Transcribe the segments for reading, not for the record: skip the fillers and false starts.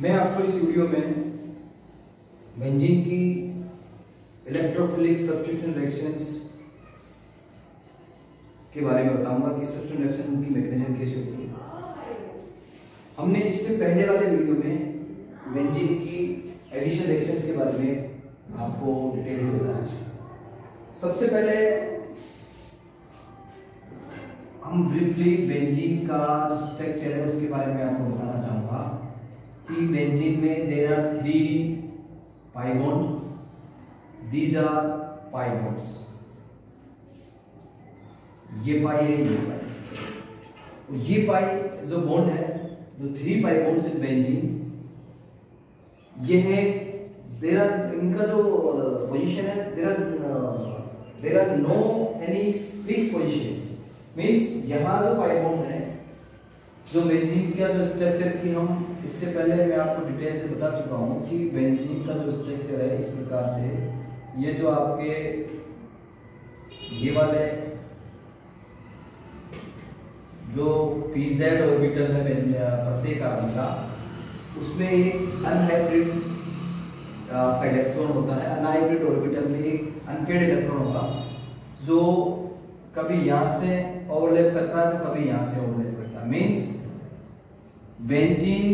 मैं आपको इस वीडियो में बेंजीन की इलेक्ट्रोफिलिक सब्स्टिट्यूशन रिएक्शंस के बारे में बताऊंगा कि सब्स्टिट्यूशन रिएक्शन की मैकेनिज्म कैसे होती है। हमने इससे पहले वाले वीडियो में बेंजीन की एडिशन रिएक्शंस के बारे में आपको डिटेल से बताना चाहिए। सबसे पहले हम ब्रीफली बेंजीन का जो स्ट्रक्चर है उसके बारे में आपको बताना चाहूँगा कि बेंजीन में there are 3 pi bond, these are pi bonds। ये पाई है, ये पाई, ये पाई जो बॉन्ड है, जो 3 pi bonds इन बेंजीन, ये है देयर आर, इनका जो पोजीशन है, there are no any fix positions. Means यहाँ जो पाई बॉन्ड है, जो बेंजीन का जो स्ट्रक्चर की हम इससे पहले मैं आपको डिटेल से बता चुका हूँ कि बेंजीन का जो स्ट्रक्चर है इस प्रकार से, ये जो आपके ये वाले जो pz ऑर्बिटल है प्रत्येक कार्बन का, उसमें एक अनहाइब्रिड का इलेक्ट्रॉन होता है। अनहाइब्रिड ऑर्बिटल में एक अनपेड इलेक्ट्रॉन होगा जो कभी यहाँ से ओवरलैप करता है तो कभी यहाँ से ओवरलैप करता है। मीन्स बेंजीन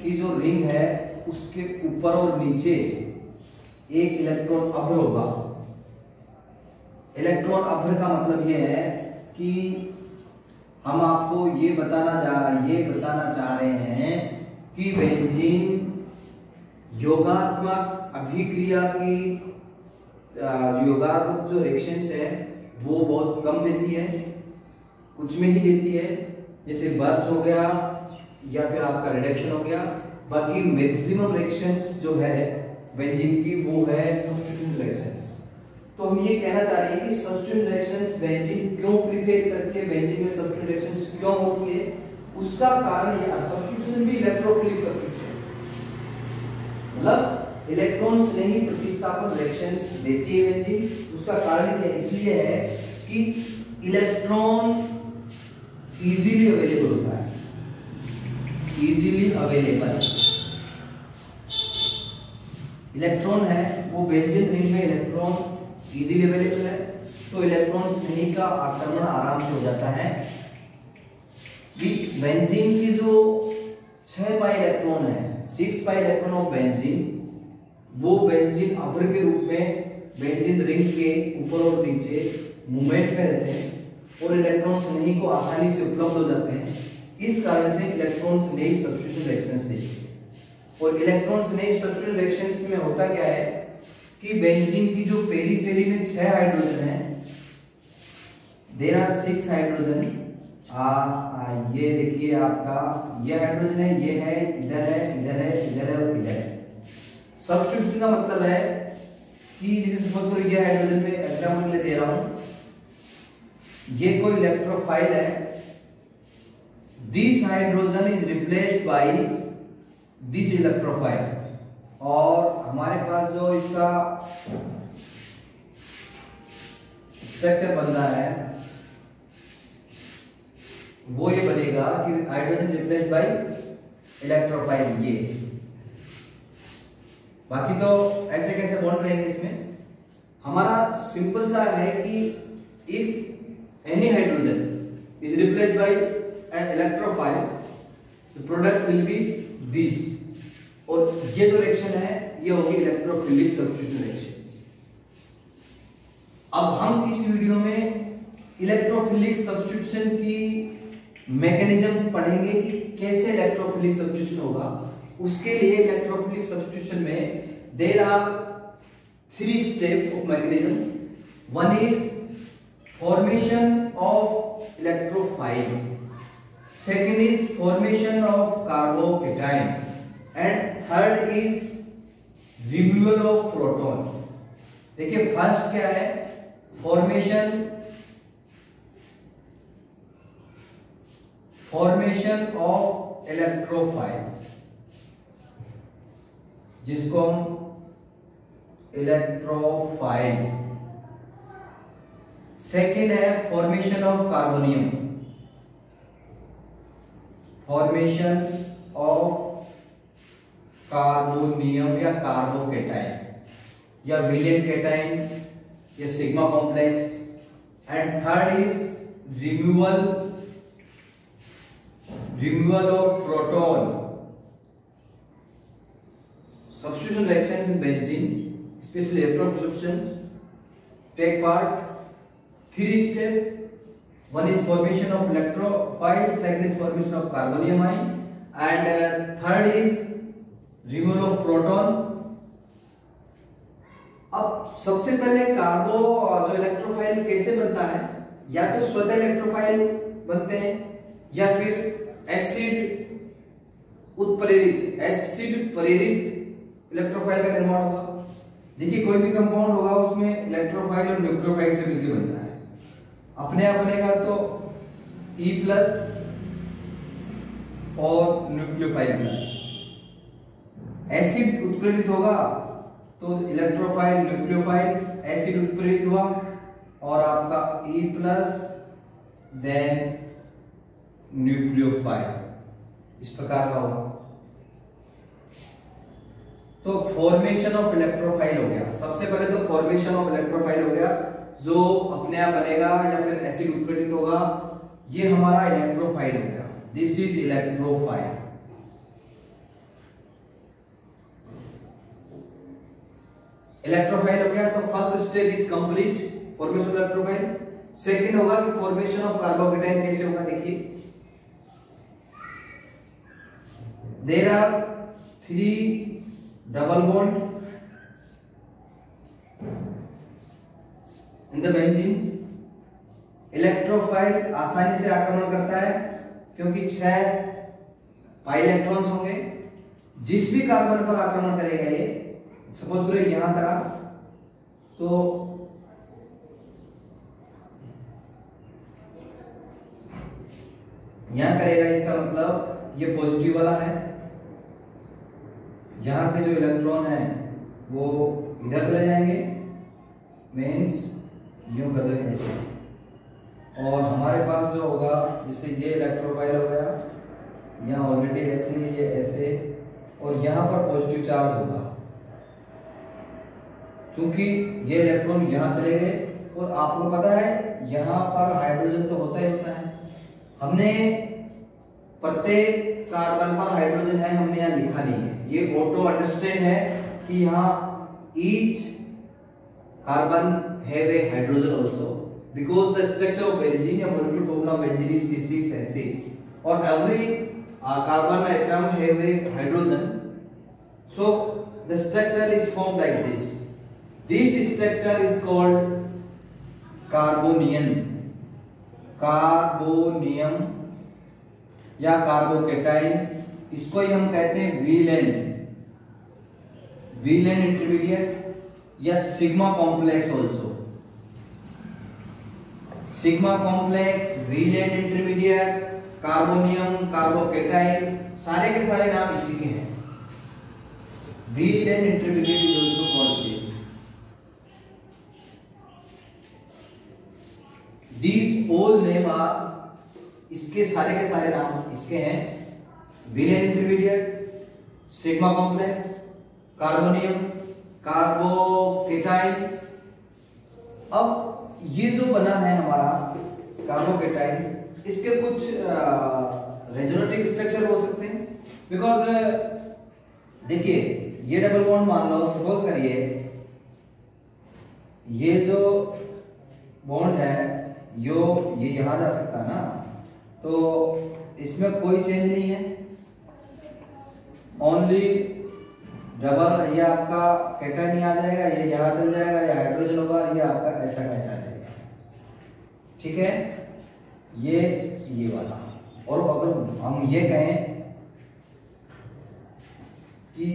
की जो रिंग है उसके ऊपर और नीचे एक इलेक्ट्रॉन अभ्र होगा। इलेक्ट्रॉन अभ्र का मतलब यह है कि हम आपको ये बताना चाह रहे हैं कि बेंजीन योगात्मक अभिक्रिया की योगात्मक जो रिएक्शंस है वो बहुत कम देती है, कुछ में ही देती है, जैसे बर्च हो गया या फिर आपका रिडक्शन हो गया। बाकी मैक्सिमम रिएक्शंस जो है बेंजीन की वो है सब्स्टिट्यूशन रिएक्शंस। तो हम ये कहना चाह रहे हैं कि सब्स्टिट्यूशन रिएक्शंस बेंजीन क्यों प्रिफेर करती है, बेंजीन में सब्स्टिट्यूशन रिएक्शंस क्यों होती है, उसका कारण ये सब्स्टिट्यूशन भी इलेक्ट्रोफिलिक सब्स्टिट्यूशन, मतलब इलेक्ट्रॉन्स नहीं प्रतिस्थापन रिएक्शंस देती है बेंजीन। उसका कारण क्या इसलिए है कि इलेक्ट्रॉन इजीली अवेलेबल होता है, इजीली अवेलेबल इलेक्ट्रॉन है वो बेंजीन रिंग में इलेक्ट्रॉन इजीली अवेलेबल है, तो इलेक्ट्रॉन स्नेही का आक्रमण आराम से हो जाता है। बेंजीन की जो 6 पाई इलेक्ट्रॉन है, 6 पाई इलेक्ट्रॉन ऑफ बेंजीन, वो बेंजीन अभ्र के रूप में बेंजीन रिंग के ऊपर और नीचे मूवमेंट में रहते हैं और इलेक्ट्रॉन स्नेही को आसानी से उपलब्ध हो जाते हैं। इस कारण से इलेक्ट्रॉन्स नई सब्स्टिट्यूशन रिएक्शंस देती है। और इलेक्ट्रॉन्स नई सब्स्टिट्यूशन रिएक्शंस में होता क्या है कि बेंजीन की जो पेरीफेरी में 6 हाइड्रोजन है, देयर आर 6 हाइड्रोजन। ये देखिए आपका ये हाइड्रोजन है, ये है, इधर है, इधर है, इधर है और इधर है। सब्स्टिट्यूशन का मतलब है कि जैसे सपोज करो ये हाइड्रोजन में एग्जांपल ले दे रहा हूं, ये कोई इलेक्ट्रोफाइल है, this hydrogen is replaced by this electrophile, और हमारे पास जो इसका स्ट्रक्चर बन रहा है वो ये बनेगा कि हाइड्रोजन रिप्लेस्ड बाय इलेक्ट्रोफाइल। ये बाकी तो ऐसे कैसे बॉन्ड रहेंगे इसमें, हमारा सिंपल सा है कि if any hydrogen is replaced by an electrophile, the product will be this। और ये जो रिएक्शन है ये होगी इलेक्ट्रोफिलिक सब्स्टिट्यूशन रिएक्शंस। अब हम इस वीडियो में इलेक्ट्रोफिलिक सब्स्टिट्यूशन की मैकेनिज्म पढ़ेंगे कि कैसे इलेक्ट्रोफिलिक सब्स्टिट्यूशन होगा। उसके लिए इलेक्ट्रोफिलिक सब्स्टिट्यूशन में there are 3 step of mechanism. One is formation of electrophile, second is formation of carbocation, and third is removal of proton। देखिए फर्स्ट क्या है, फॉर्मेशन ऑफ इलेक्ट्रोफाइल, जिसको हम इलेक्ट्रोफाइल। सेकंड है formation of carbonium, formation of carbonium या carbocation या villain cation या sigma complex. And third is removal of proton. Substitution reaction in benzene, especially electrolysis, take part 3 steps. One is formation of electrophile, second is formation of carbonium ion, and third is removal of proton. अब सबसे पहले कार्बो जो electrophile कैसे बनता है, या तो स्वतः इलेक्ट्रोफाइल बनते हैं या फिर एसिड उत्प्रेरित, एसिड प्रेरित इलेक्ट्रोफाइल का निर्माण होगा। देखिए कोई भी कंपाउंड होगा उसमें इलेक्ट्रोफाइल और न्यूक्लियोफाइल से मिलकर बनता है। अपने आप बनेगा तो E+ और न्यूक्लियोफाइल प्लस। एसिड उत्प्रेरित होगा तो इलेक्ट्रोफाइल न्यूक्लियोफाइल, एसिड उत्प्रेरित हुआ और आपका E+ देन न्यूक्लियोफाइल, इस प्रकार का होगा। तो फॉर्मेशन ऑफ इलेक्ट्रोफाइल हो गया। सबसे पहले तो फॉर्मेशन ऑफ इलेक्ट्रोफाइल हो गया, जो अपने आप बनेगा या फिर एसिड उत्प्रेरित होगा, ये हमारा इलेक्ट्रोफाइल हो गया। This is electrophile. इलेक्ट्रोफाइल हो गया तो first step is complete, formation of electrophile. Second होगा कि फॉर्मेशन ऑफ कार्बोकेटाइन कैसे होगा। देखिए there are 3 double bond in the benzene. Electrophile आसानी से आक्रमण करता है क्योंकि 6 पाई इलेक्ट्रॉन्स होंगे। जिस भी कार्बन पर आक्रमण करेगा, ये सपोज करो यहां करा तो यहां करेगा, इसका मतलब ये पॉजिटिव वाला है। यहां पे जो इलेक्ट्रॉन है वो इधर चले जाएंगे, मीन्स यूं कर दो ऐसे। और हमारे पास जो होगा, जैसे ये इलेक्ट्रोफाइल हो गया, यहाँ ऑलरेडी ऐसे, ये ऐसे, और यहाँ पर पॉजिटिव चार्ज होगा। क्योंकि ये इलेक्ट्रॉन यहाँ चले गए, और आपको पता है यहाँ पर हाइड्रोजन तो होता ही होता है। हमने प्रत्येक कार्बन पर हाइड्रोजन है, हमने यहाँ लिखा नहीं है। ये ऑटो अंडरस्टैंड है कि यहाँ each carbon have a hydrogen also, because the structure of benzene या molecular formula of benzene is C6H6 और every carbon atom have a hydrogen, so the structure is formed like this. This structure is called carbonium, carbonium या carbocation. इसको ही हम कहते हैं wheland intermediate या sigma complex also. Sigma complex, wheland intermediate, carbonium, carbocation, सारे के सारे नाम इसी के हैं। Wheland intermediate is also called this. These all name are, इसके सारे के सारे नाम इसके हैं। Wheland intermediate, sigma complex, carbonium, carbocation. अब ये जो बना है हमारा कार्बोकेटाइन, इसके कुछ रेजोनेटिव स्ट्रक्चर हो सकते हैं। बिकॉज देखिए ये डबल बॉन्ड मान लो, सपोज करिए ये जो बॉन्ड है ये यहां जा सकता है ना, तो इसमें कोई चेंज नहीं है। ओनली डबल, ये आपका केटाइन आ जाएगा, ये यहां चल जाएगा, ये हाइड्रोजन होगा, ये आपका ऐसा का ऐसा रहेगा। ठीक है, ये वाला। और अगर हम ये कहें कि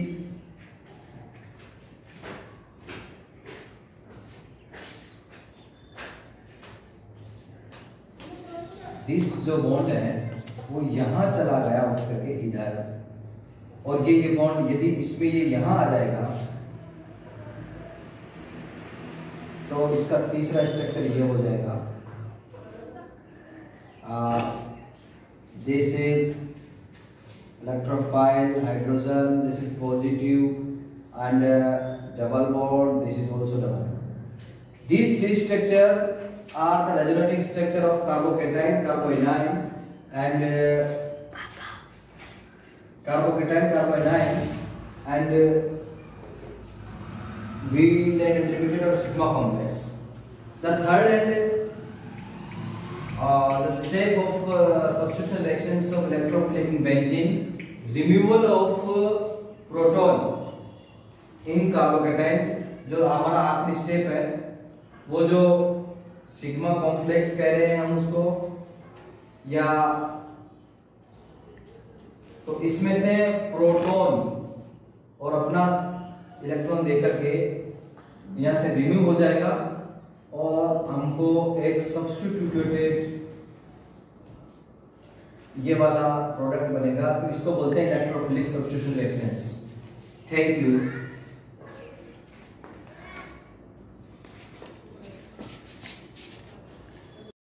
इस जो बॉन्ड है वो यहां चला गया उठ करके इधर, और ये बॉन्ड यदि इसमें ये यहां आ जाएगा तो इसका तीसरा स्ट्रक्चर ये हो जाएगा। This is electrophile, hydrogen, this is positive, and double bond, this is also double bond. These three structure are the resonating structure of carbocation, carboanion, and carbocation, carboanion, and we then intermediate of sigma complex. The third and the step of substitution reactions of electrophilic in benzene, removal of proton in carbocation. जो हमारा आखिरी step है वो जो sigma complex कह रहे हैं हम उसको, या तो इसमें से प्रोटॉन और अपना इलेक्ट्रॉन देकर के यहाँ से रिमूव हो जाएगा और हमको एक सब्स्टिट्यूटेड ये वाला प्रोडक्ट बनेगा, तो इसको बोलते हैं electrophilic substitution reactions. Thank you.